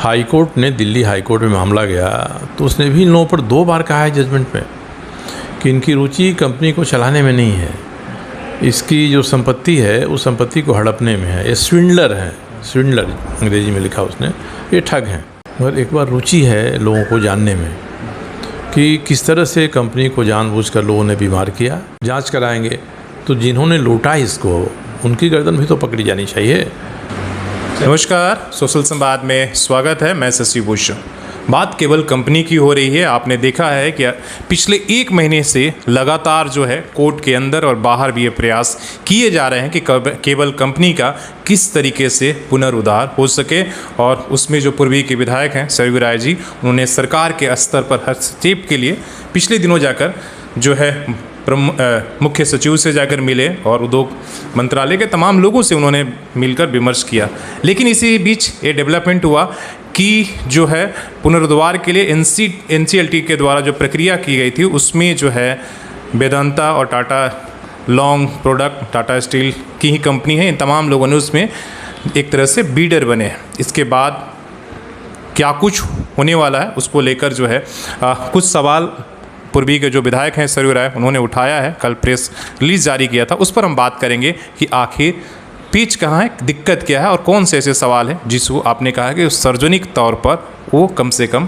High court ने Delhi high court में मामला गया तो उसने भी इन लोगों पर 2 बार कहा है जजमेंट में कि इनकी रुचि कंपनी को चलाने में नहीं है, इसकी जो संपत्ति है उस संपत्ति को हड़पने में है। ये स्विंडलर हैं, स्विंडलर अंग्रेजी में लिखा उसने, ये ठग हैं। मगर एक बार रुचि है लोगों को जानने में कि किस तरह से कंपनी को जानबूझकर लोगों ने बीमार किया। जांच कराएंगे तो जिन्होंने लूटा इसको उनकी गर्दन भी तो पकड़ी जानी चाहिए। नमस्कार, सोशल संवाद में स्वागत है। मैं शशि भूषण। बात केबल कंपनी की हो रही है। आपने देखा है कि पिछले 1 महीने से लगातार जो है कोर्ट के अंदर और बाहर भी ये प्रयास किए जा रहे हैं कि केबल कंपनी का किस तरीके से पुनरुद्धार हो सके। और उसमें जो पूर्वी के विधायक हैं सरयू राय जी, उन्होंने सरकार के स्तर पर हस्तक्षेप के लिए पिछले दिनों जाकर जो है मुख्य सचिव से जाकर मिले और उद्योग मंत्रालय के तमाम लोगों से उन्होंने मिलकर विमर्श किया। लेकिन इसी बीच ये डेवलपमेंट हुआ कि जो है पुनरुद्धार के लिए NCLT के द्वारा जो प्रक्रिया की गई थी उसमें जो है वेदांता और Tata long product, Tata steel की ही कंपनी है, इन तमाम लोगों ने उसमें एक तरह से बीडर बने। इसके बाद क्या कुछ होने वाला है उसको लेकर जो है कुछ सवाल पूर्वी के जो विधायक हैं सरयू राय, उन्होंने उठाया है। कल प्रेस रिलीज जारी किया था, उस पर हम बात करेंगे कि आखिर पेच कहाँ है, दिक्कत क्या है और कौन से ऐसे सवाल हैं जिसको आपने कहा कि सार्वजनिक तौर पर वो कम से कम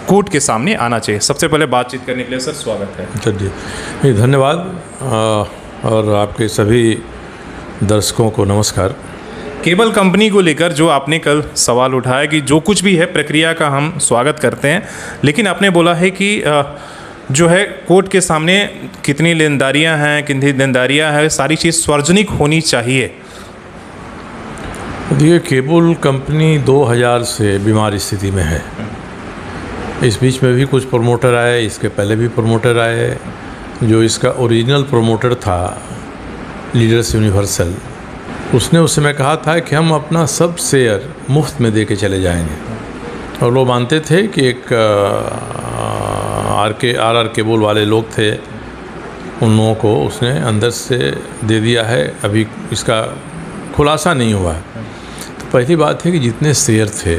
कोर्ट के सामने आना चाहिए। सबसे पहले बातचीत करने के लिए सर स्वागत है। जी धन्यवाद और आपके सभी दर्शकों को नमस्कार। केबल कंपनी को लेकर जो आपने कल सवाल उठाया कि जो कुछ भी है प्रक्रिया का हम स्वागत करते हैं, लेकिन आपने बोला है कि जो है कोर्ट के सामने कितनी लेनदारियां हैं, कितनी देनदारियां हैं, सारी चीज़ सार्वजनिक होनी चाहिए। देखिए, केबल कंपनी 2000 से बीमार स्थिति में है। इस बीच में भी कुछ प्रमोटर आए, इसके पहले भी प्रमोटर आए। जो इसका ओरिजिनल प्रमोटर था लीडर्स यूनिवर्सल, उसने उस समय कहा था कि हम अपना सब शेयर मुफ्त में दे के चले जाएंगे। और लोग मानते थे कि एक RR केबल वाले लोग थे, उन लोगों को उसने अंदर से दे दिया है। अभी इसका खुलासा नहीं हुआ है। तो पहली बात है कि जितने शेयर थे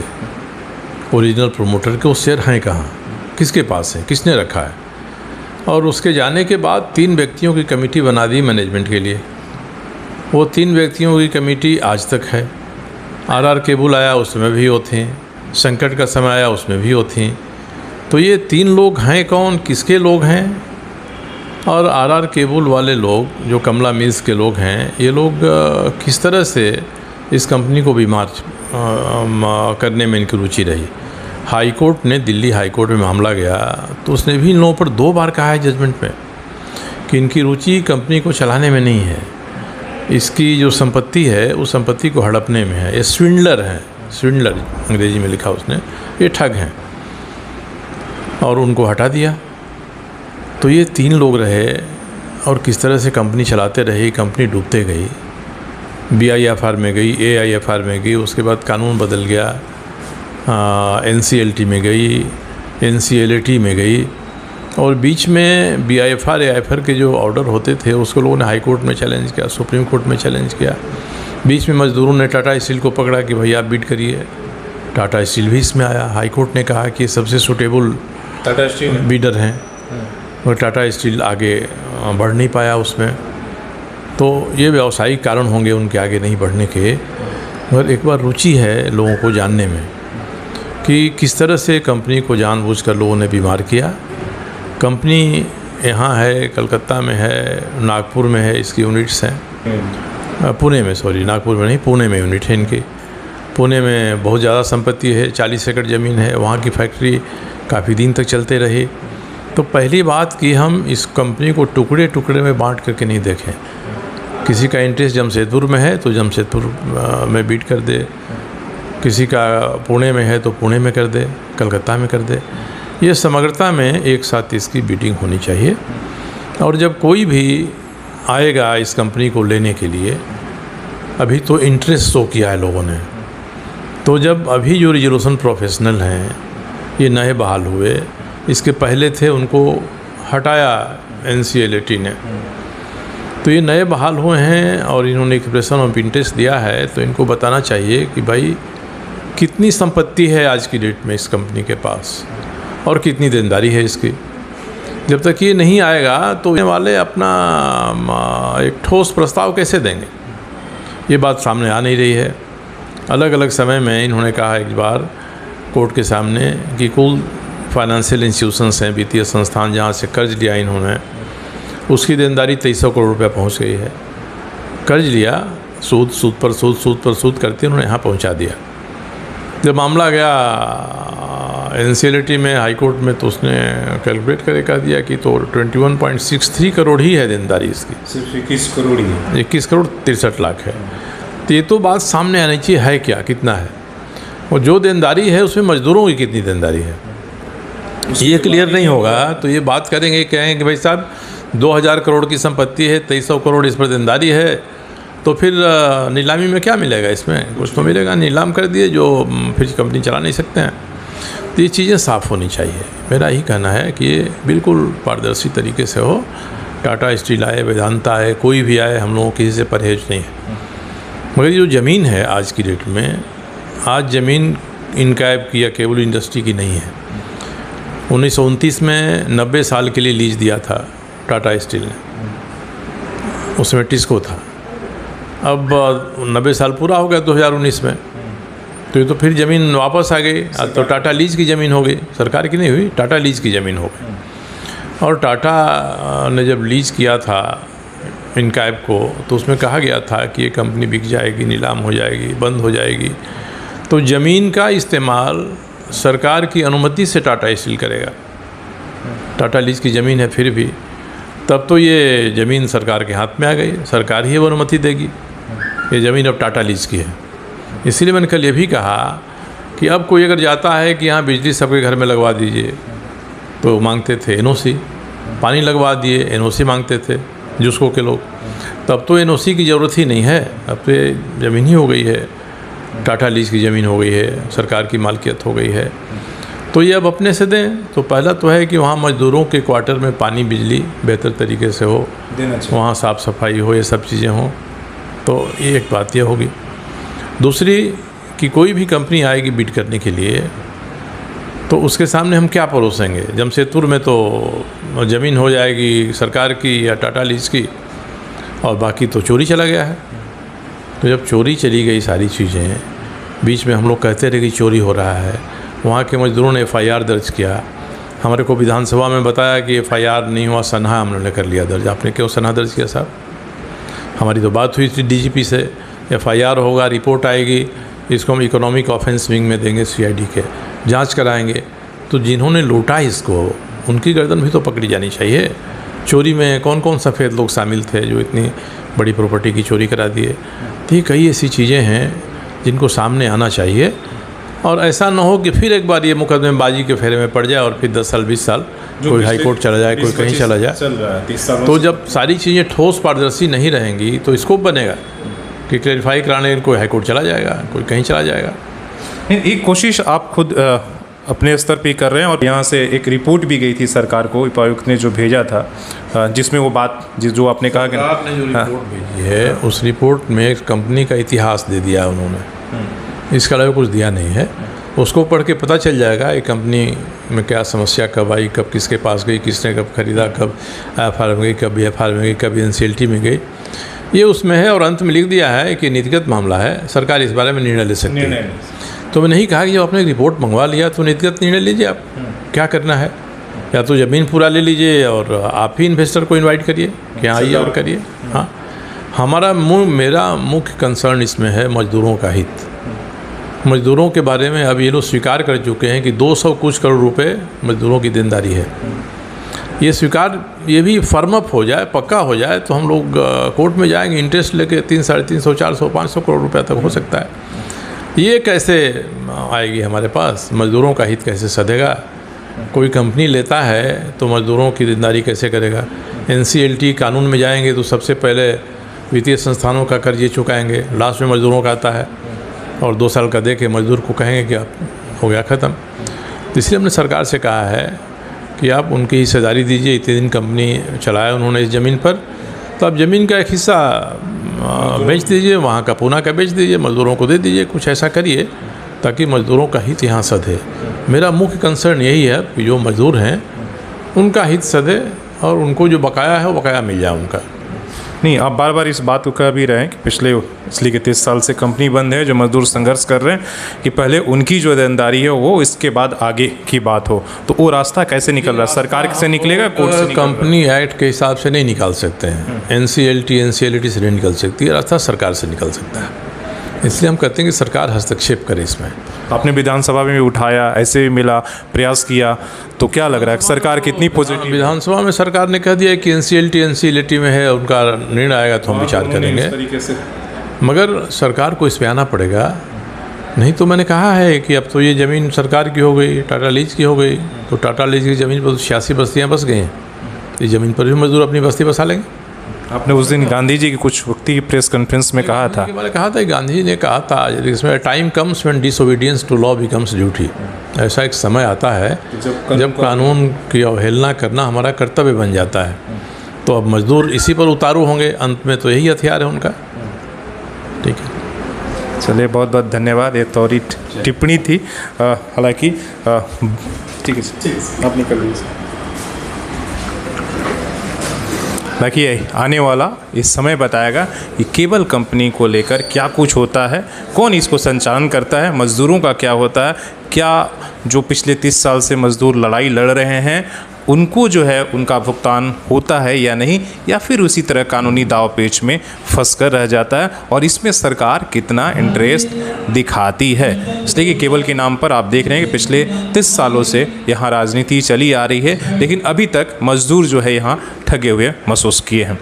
ओरिजिनल प्रमोटर के, वो शेयर हैं कहाँ, किसके पास है, किसने रखा है। और उसके जाने के बाद 3 व्यक्तियों की कमेटी बना दी मैनेजमेंट के लिए। वो 3 व्यक्तियों की कमेटी आज तक है। RR केबल आया उसमें भी वो थे, संकट का समय आया उसमें भी वो थी। तो ये 3 लोग हैं कौन, किसके लोग हैं। और RR केबल वाले लोग जो कमला मिल्स के लोग हैं, ये लोग किस तरह से इस कंपनी को बीमार करने में इनकी रुचि रही। हाई कोर्ट ने दिल्ली हाई कोर्ट में मामला गया तो उसने भी इन लोगों पर 2 बार कहा है जजमेंट में कि इनकी रुचि कंपनी को चलाने में नहीं है, इसकी जो संपत्ति है उस संपत्ति को हड़पने में है। ये स्विंडलर हैं, स्विंडलर अंग्रेजी में लिखा उसने, ये ठग हैं। और उनको हटा दिया। तो ये 3 लोग रहे और किस तरह से कंपनी चलाते रहे। कंपनी डूबते गई, BIFR में गई, AIFR में गई, उसके बाद कानून बदल गया, NCLT में गई, NCLT में गई। और बीच में BIFR AIFR के जो ऑर्डर होते थे उसको लोगों ने हाई कोर्ट में चैलेंज किया, सुप्रीम कोर्ट में चैलेंज किया। बीच में मजदूरों ने टाटा स्टील को पकड़ा कि भैया आप बिड करिए। टाटा स्टील भी इसमें आया। हाई कोर्ट ने कहा कि सबसे सूटेबल टाटा स्टील बीडर हैं, और टाटा स्टील आगे बढ़ नहीं पाया उसमें। तो ये व्यावसायिक कारण होंगे उनके आगे नहीं बढ़ने के। मगर एक बार रुचि है लोगों को जानने में कि किस तरह से कंपनी को जानबूझकर लोगों ने बीमार किया। कंपनी यहाँ है, कलकत्ता में है, नागपुर में है, इसकी यूनिट्स हैं। पुणे में, सॉरी नागपुर में नहीं, पुणे में यूनिट है इनकी। पुणे में बहुत ज़्यादा संपत्ति है, 40 एकड़ ज़मीन है। वहाँ की फैक्ट्री काफ़ी दिन तक चलते रही। तो पहली बात कि हम इस कंपनी को टुकड़े टुकड़े में बांट करके नहीं देखें। किसी का इंटरेस्ट जमशेदपुर में है तो जमशेदपुर में बीट कर दे, किसी का पुणे में है तो पुणे में कर दे, कलकत्ता में कर दे। ये समग्रता में एक साथ इसकी बीटिंग होनी चाहिए। और जब कोई भी आएगा इस कंपनी को लेने के लिए, अभी तो इंटरेस्ट शो किया है लोगों ने। तो जब अभी जो रिजोल्यूशन प्रोफेशनल हैं ये नए बहाल हुए, इसके पहले थे उनको हटाया NCLT ने, तो ये नए बहाल हुए हैं और इन्होंने एक्सप्रेशन ऑफ इंटरेस्ट दिया है। तो इनको बताना चाहिए कि भाई कितनी संपत्ति है आज की डेट में इस कंपनी के पास और कितनी देनदारी है इसकी। जब तक ये नहीं आएगा तो ये वाले अपना एक ठोस प्रस्ताव कैसे देंगे, ये बात सामने आ नहीं रही है। अलग अलग समय में इन्होंने कहा एक बार कोर्ट के सामने कि कुल फाइनेंशियल इंस्टीट्यूशंस हैं, वित्तीय संस्थान जहाँ से कर्ज लिया इन्होंने, उसकी देनदारी 2300 करोड़ रुपया पहुँच गई है। कर्ज लिया, सूद सूद पर सूद, सूद पर सूद करते उन्होंने यहाँ पहुँचा दिया। जब मामला गया एनसीएलटी में, हाई कोर्ट में, तो उसने कैलकुलेट करके कह दिया कि तो 21.63 करोड़ ही है देनदारी इसकी, सिर्फ 21 करोड़ ही है, 21 करोड़ 63 लाख है। तो ये तो बात सामने आनी चाहिए है क्या, कितना है, और जो देनदारी है उसमें मजदूरों की कितनी देनदारी है, ये क्लियर नहीं होगा तो ये बात करेंगे, कहेंगे कि भाई साहब 2000 करोड़ की संपत्ति है, 2300 करोड़ इस पर देनदारी है, तो फिर नीलामी में क्या मिलेगा, इसमें कुछ तो मिलेगा, नीलाम कर दिए जो फिर कंपनी चला नहीं सकते हैं। तो ये चीज़ें साफ़ होनी चाहिए। मेरा यही कहना है कि ये बिल्कुल पारदर्शी तरीके से हो। टाटा स्टील आए, वेदांता आए, कोई भी आए, हम लोगों किसी से परहेज नहीं है। मगर ये जो ज़मीन है आज की डेट में, आज ज़मीन इनकैब की या केबल इंडस्ट्री की नहीं है। 1929 में 90 साल के लिए लीज दिया था टाटा स्टील ने, उसमें टिस्को था। अब 90 साल पूरा हो गया 2019 में, तो ये तो फिर ज़मीन वापस आ गई। अब तो टाटा लीज की ज़मीन हो गई, सरकार की नहीं हुई, टाटा लीज की ज़मीन हो गई। और टाटा ने जब लीज किया था इनकैब को, तो उसमें कहा गया था कि ये कंपनी बिक जाएगी, नीलाम हो जाएगी, बंद हो जाएगी। तो ज़मीन का इस्तेमाल सरकार की अनुमति से टाटा स्टील करेगा। टाटा लीज की ज़मीन है फिर भी, तब तो ये ज़मीन सरकार के हाथ में आ गई, सरकार ही वो अनुमति देगी। ये ज़मीन अब टाटा लीज की है। इसीलिए मैंने कल ये भी कहा कि अब कोई अगर जाता है कि यहाँ बिजली सबके घर में लगवा दीजिए, तो मांगते थे एनओसी, पानी लगवा दिए एनओसी मांगते थे जुस्को के लोग। तब तो एनओसी की ज़रूरत ही नहीं है, अब तो ज़मीन ही हो गई है, टाटा लीज की ज़मीन हो गई है, सरकार की मालकियत हो गई है। तो ये अब अपने से दें। तो पहला तो है कि वहाँ मज़दूरों के क्वार्टर में पानी बिजली बेहतर तरीके से हो, वहाँ साफ़ सफाई हो, ये सब चीज़ें हों, तो ये एक बात ये होगी। दूसरी कि कोई भी कंपनी आएगी बिड करने के लिए, तो उसके सामने हम क्या परोसेंगे। जमशेदपुर में तो ज़मीन हो जाएगी सरकार की या टाटा लीज की, और बाकी तो चोरी चला गया है। तो जब चोरी चली गई सारी चीज़ें, बीच में हम लोग कहते रहे कि चोरी हो रहा है, वहाँ के मज़दूरों ने एफआईआर दर्ज किया। हमारे को विधानसभा में बताया कि एफआईआर नहीं हुआ, सनहा हमने कर लिया दर्ज। आपने क्यों सनहा दर्ज किया साहब? हमारी तो बात हुई थी डीजीपी से, एफआईआर होगा, रिपोर्ट आएगी, इसको हम इकोनॉमिक ऑफेंस विंग में देंगे, सीआईडी के जांच कराएंगे। तो जिन्होंने लूटा इसको, उनकी गर्दन भी तो पकड़ी जानी चाहिए। चोरी में कौन कौन सफ़ेद लोग शामिल थे जो इतनी बड़ी प्रॉपर्टी की चोरी करा दिए। तो ये कई ऐसी चीज़ें हैं जिनको सामने आना चाहिए, और ऐसा ना हो कि फिर एक बार ये मुकदमेबाजी के फेरे में पड़ जाए और फिर 10 साल 20 साल कोई हाई कोर्ट चला जाए, कोई कहीं चला जाए। तो जब सारी चीज़ें ठोस पारदर्शी नहीं रहेंगी तो स्कोप बनेगा कि क्लैरिफाई कराने कोई हाई कोर्ट चला जाएगा, कोई कहीं चला जाएगा। एक कोशिश आप खुद अपने स्तर पे कर रहे हैं, और यहाँ से एक रिपोर्ट भी गई थी सरकार को, उपायुक्त ने जो भेजा था, जिसमें वो बात जो आपने कहा कि आपने जो रिपोर्ट भेजी है, उस रिपोर्ट में कंपनी का इतिहास दे दिया उन्होंने, इसके अलावा कुछ दिया नहीं है। उसको पढ़ के पता चल जाएगा ये कंपनी में क्या समस्या कब आई, कब किसके पास गई, किसने कब खरीदा, कब एफआर में गई, कब बीएफआर में गई, कब एनसीएलटी में गई, ये उसमें है। और अंत में लिख दिया है कि नीतिगत मामला है, सरकार इस बारे में निर्णय ले सकती है। तो मैं नहीं कहा कि जब आपने रिपोर्ट मंगवा लिया तो नीतिगत निर्णय लीजिए, आप क्या करना है, या तो ज़मीन पूरा ले लीजिए और आप ही इन्वेस्टर को इनवाइट करिए कि हाँ आइए और करिए। हाँ, मेरा मुख्य कंसर्न इसमें है मज़दूरों का हित। मज़दूरों के बारे में अब ये लोग स्वीकार कर चुके हैं कि 200 कुछ करोड़ रुपए मज़दूरों की देनदारी है। ये स्वीकार, ये भी फर्म अप हो जाए, पक्का हो जाए, तो हम लोग कोर्ट में जाएंगे, इंटरेस्ट लेके 300, 350, 400, 500 करोड़ रुपया तक हो सकता है। ये कैसे आएगी हमारे पास, मज़दूरों का हित कैसे सधेगा। कोई कंपनी लेता है तो मज़दूरों की देनदारी कैसे करेगा। एनसीएलटी कानून में जाएंगे तो सबसे पहले वित्तीय संस्थानों का कर्ज ये चुकाएंगे, लास्ट में मज़दूरों का आता है, और 2 साल का दे के मज़दूर को कहेंगे कि आप हो गया ख़त्म। तो इसलिए हमने सरकार से कहा है कि आप उनकी हिस्सेदारी दीजिए। इतने दिन कंपनी चलाया उन्होंने इस ज़मीन पर, तो आप ज़मीन का एक हिस्सा बेच दीजिए, वहाँ का पूना का बेच दीजिए, मज़दूरों को दे दीजिए, कुछ ऐसा करिए ताकि मज़दूरों का हित यहाँ सधे। मेरा मुख्य कंसर्न यही है कि जो मज़दूर हैं उनका हित सधे और उनको जो बकाया है वो बकाया मिल जाए उनका। नहीं, आप बार बार इस बात को कह भी रहे हैं कि पिछले इसलिए कि 30 साल से कंपनी बंद है, जो मजदूर संघर्ष कर रहे हैं कि पहले उनकी जो देनदारी है वो इसके बाद आगे की बात हो, तो वो रास्ता कैसे निकल रहा है? सरकार से निकलेगा, कोर्ट से निकलेगा? कंपनी एक्ट के हिसाब से नहीं निकाल सकते हैं, NCLT से नहीं निकल सकती है, रास्ता सरकार से निकल सकता है। इसलिए हम कहते हैं कि सरकार हस्तक्षेप करे इसमें। आपने विधानसभा में भी उठाया, ऐसे भी मिला, प्रयास किया, तो क्या लग रहा है सरकार कितनी पॉजिटिव? विधानसभा में सरकार ने कह दिया कि NCLT में है, उनका निर्णय आएगा तो हम विचार करेंगे, तरीके से मगर सरकार को इस पर आना पड़ेगा। नहीं तो मैंने कहा है कि अब तो ये ज़मीन सरकार की हो गई, टाटा लीज की हो गई, तो टाटा लीज की ज़मीन पर 86 बस्तियाँ बस गई हैं, इस ज़मीन पर भी मजदूर अपनी बस्ती बसा लेंगे। आपने उस दिन गांधी जी की कुछ वक्ती की प्रेस कॉन्फ्रेंस में कहा था, मैंने कहा था, गांधी जी ने कहा था इसमें time comes when disobedience to law becomes duty. ऐसा एक समय आता है जब कानून की अवहेलना करना हमारा कर्तव्य बन जाता है। तो अब मजदूर इसी पर उतारू होंगे, अंत में तो यही हथियार है उनका। ठीक है, चलिए, बहुत बहुत धन्यवाद। ये थोड़ी टिप्पणी थी, हालांकि ठीक है, आप निकल लीजिए। बाकी आने वाला इस समय बताएगा कि केबल कंपनी को लेकर क्या कुछ होता है, कौन इसको संचालन करता है, मज़दूरों का क्या होता है, क्या जो पिछले 30 साल से मज़दूर लड़ाई लड़ रहे हैं उनको जो है उनका भुगतान होता है या नहीं, या फिर उसी तरह कानूनी दाव पेच में फंस कर रह जाता है, और इसमें सरकार कितना इंटरेस्ट दिखाती है। इसलिए कि केबल के नाम पर आप देख रहे हैं कि पिछले 30 सालों से यहाँ राजनीति चली आ रही है, लेकिन अभी तक मजदूर जो है यहाँ ठगे हुए महसूस किए हैं।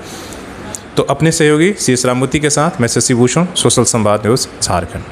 तो अपने सहयोगी CS राममूर्ति के साथ मैं शशि भूषण, सोशल संवाद न्यूज़ झारखंड।